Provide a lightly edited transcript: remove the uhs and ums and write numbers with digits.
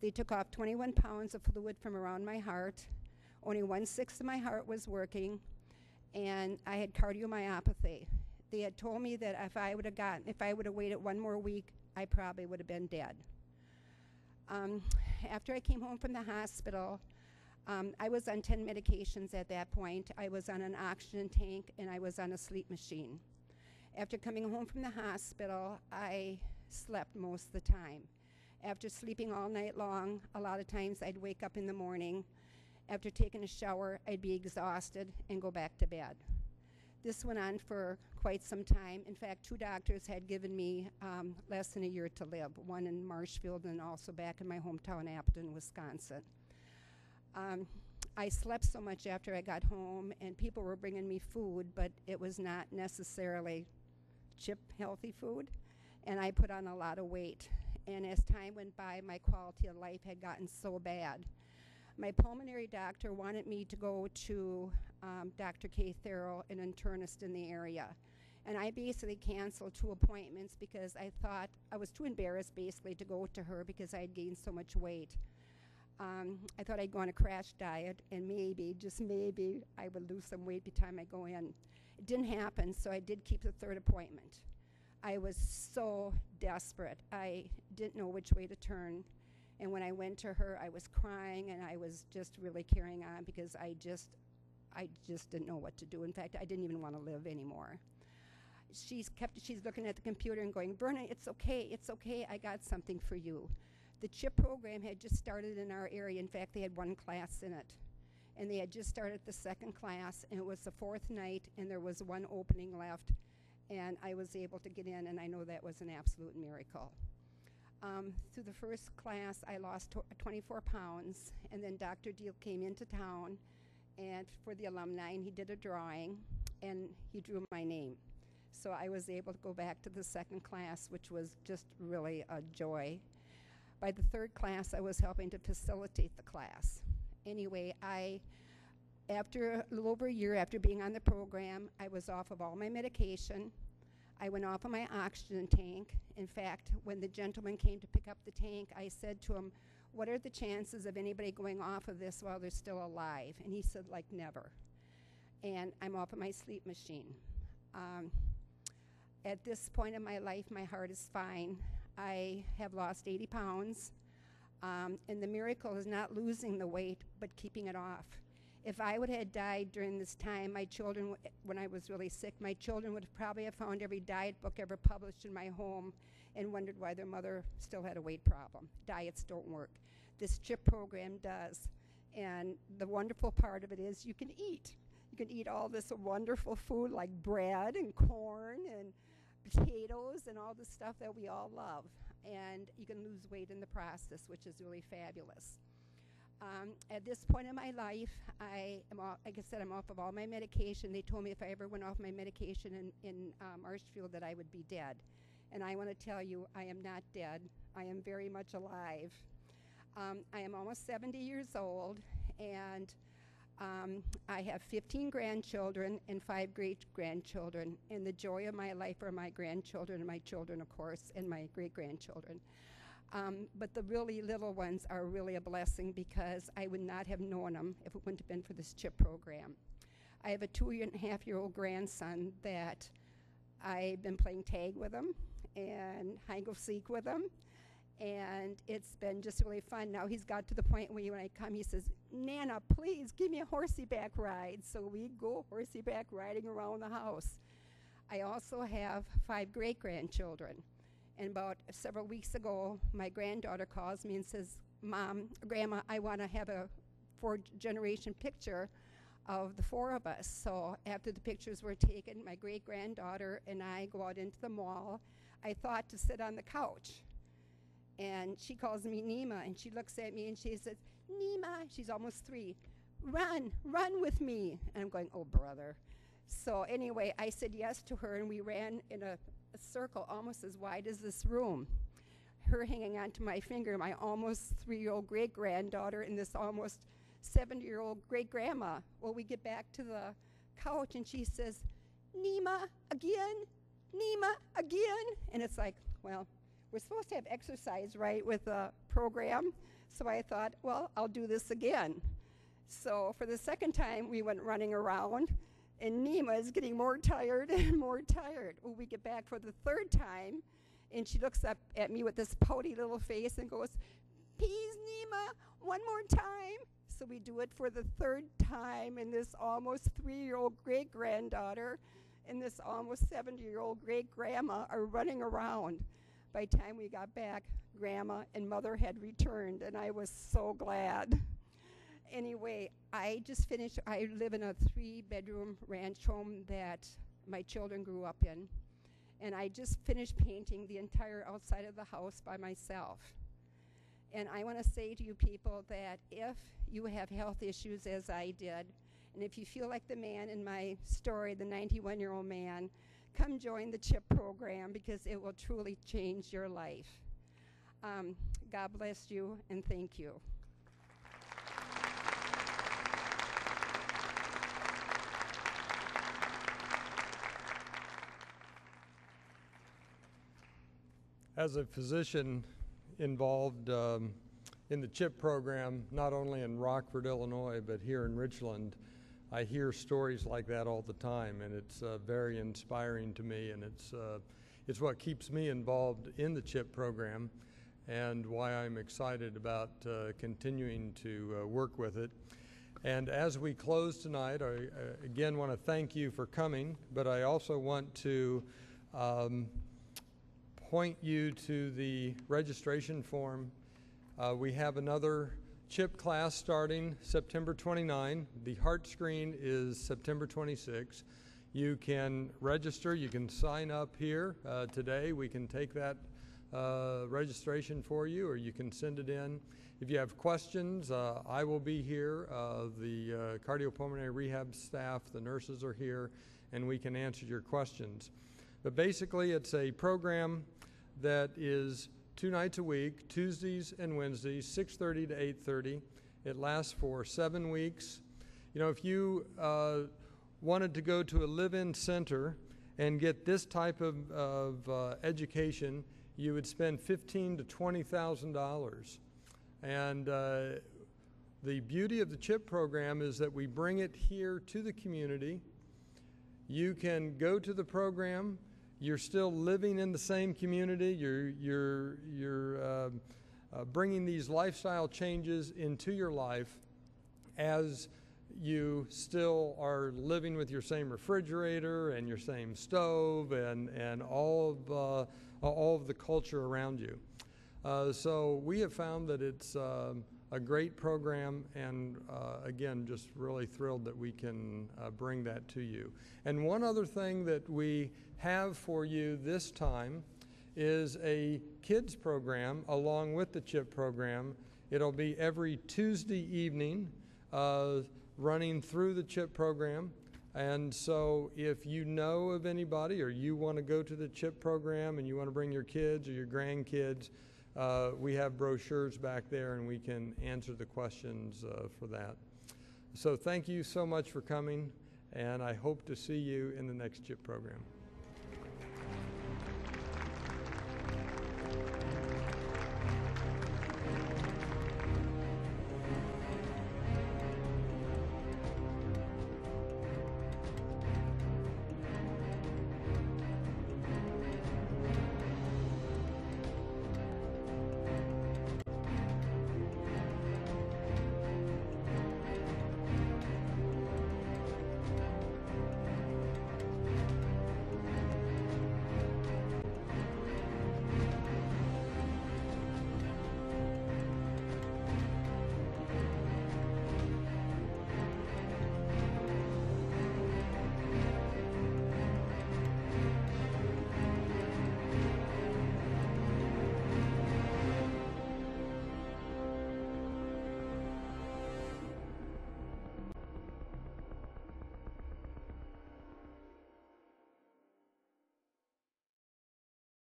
They took off 21 pounds of fluid from around my heart. Only 1/6 of my heart was working, and I had cardiomyopathy. They had told me that if I would have waited one more week, I probably would have been dead. After I came home from the hospital, I was on 10 medications at that point. I was on an oxygen tank, and I was on a sleep machine. After coming home from the hospital, I slept most of the time. After sleeping all night long, a lot of times I'd wake up in the morning. After taking a shower, I'd be exhausted and go back to bed. This went on for quite some time. In fact, 2 doctors had given me less than a year to live, one in Marshfield and also back in my hometown, Appleton, Wisconsin. I slept so much after I got home, and people were bringing me food, but it was not necessarily CHIP healthy food, and I put on a lot of weight. And as time went by, my quality of life had gotten so bad. My pulmonary doctor wanted me to go to Dr. Kay Therrell, an internist in the area. And I basically canceled 2 appointments because I thought I was too embarrassed basically to go to her because I had gained so much weight. I thought I'd go on a crash diet and maybe, just maybe, I would lose some weight by the time I go in. It didn't happen, so I did keep the 3rd appointment. I was so desperate. I didn't know which way to turn. And when I went to her, I was crying, and I was just really carrying on because I just didn't know what to do. In fact, I didn't even want to live anymore. She's looking at the computer and going, "Berna, it's okay, I got something for you." The CHIP program had just started in our area. In fact, they had 1 class in it. And they had just started the 2nd class, and it was the 4th night, and there was 1 opening left. And I was able to get in, and I know that was an absolute miracle. Through the 1st class, I lost 24 pounds, and then Dr. Diehl came into town and for the alumni, and he did a drawing, and he drew my name. So I was able to go back to the 2nd class, which was just really a joy. By the 3rd class, I was helping to facilitate the class. Anyway, after a little over a year after being on the program, I was off of all my medication. I went off of my oxygen tank. In fact, when the gentleman came to pick up the tank, I said to him, "What are the chances of anybody going off of this while they're still alive?" And he said, "Like never." And I'm off of my sleep machine. At this point in my life, my heart is fine. I have lost 80 pounds, and the miracle is not losing the weight, but keeping it off. If I would have died during this time, my children, when I was really sick, my children would probably have found every diet book ever published in my home and wondered why their mother still had a weight problem. Diets don't work. This CHIP program does. And the wonderful part of it is you can eat. You can eat all this wonderful food like bread and corn and potatoes and all the stuff that we all love. And you can lose weight in the process, which is really fabulous. At this point in my life, like I said, I'm off of all my medication. They told me if I ever went off my medication in Marshfield that I would be dead. And I want to tell you, I am not dead. I am very much alive. I am almost 70 years old, and I have 15 grandchildren and 5 great-grandchildren. And the joy of my life are my grandchildren and my children, of course, and my great-grandchildren. But the really little ones are really a blessing because I would not have known them if it wouldn't have been for this CHIP program. I have a 2.5-year-old grandson that I've been playing tag with him and hide and seek with him, and it's been just really fun. Now he's got to the point where when I come, he says, "Nana, please give me a horsey-back ride." So we go horsey-back riding around the house. I also have 5 great-grandchildren. And about several weeks ago, my granddaughter calls me and says, "Mom, Grandma, I want to have a 4-generation picture of the 4 of us." So after the pictures were taken, my great-granddaughter and I go out into the mall. I thought to sit on the couch. And she calls me Nima, and she looks at me and she says, "Nima," she's almost 3, run with me." And I'm going, "Oh, brother." So anyway, I said yes to her, and we ran in a circle almost as wide as this room. Her hanging onto my finger, my almost 3-year-old great-granddaughter, and this almost 70-year-old great-grandma. Well, we get back to the couch, and she says, "Nima, again? Nima, again?" And it's like, well, we're supposed to have exercise, right, with a program. So I thought, well, I'll do this again. So for the second time, we went running around, and Nima is getting more tired and more tired. Well, we get back for the third time, and she looks up at me with this pouty little face and goes, "Please, Nima, one more time." So we do it for the third time, and this almost 3-year-old great-granddaughter and this almost 70-year-old great-grandma are running around. By the time we got back, Grandma and Mother had returned, and I was so glad. Anyway, I live in a 3-bedroom ranch home that my children grew up in, and I just finished painting the entire outside of the house by myself. And I want to say to you people that if you have health issues as I did, and if you feel like the man in my story, the 91-year-old man, come join the CHIP program because it will truly change your life. God bless you, and thank you. As a physician involved in the CHIP program, not only in Rockford, Illinois, but here in Richland, I hear stories like that all the time, and it's very inspiring to me, and it's what keeps me involved in the CHIP program and why I'm excited about continuing to work with it. And as we close tonight, I again want to thank you for coming, but I also want to point you to the registration form. We have another CHIP class starting September 29. The heart screen is September 26. You can register, you can sign up here today. We can take that registration for you, or you can send it in. If you have questions, I will be here. The cardiopulmonary rehab staff, the nurses are here, and we can answer your questions. But basically, it's a program that is 2 nights a week, Tuesdays and Wednesdays, 6:30 to 8:30. It lasts for 7 weeks. You know, if you wanted to go to a live-in center and get this type of education, you would spend $15,000 to $20,000. And the beauty of the CHIP program is that we bring it here to the community. You can go to the program. You're still living in the same community. You're bringing these lifestyle changes into your life as you still are living with your same refrigerator and your same stove and all of the culture around you. So we have found that it's a great program, and again, just really thrilled that we can bring that to you. And one other thing that we have for you this time is a kids program along with the CHIP program. It'll be every Tuesday evening running through the CHIP program. And so if you know of anybody or you want to go to the CHIP program and you want to bring your kids or your grandkids, we have brochures back there and we can answer the questions for that. So thank you so much for coming, and I hope to see you in the next CHIP program.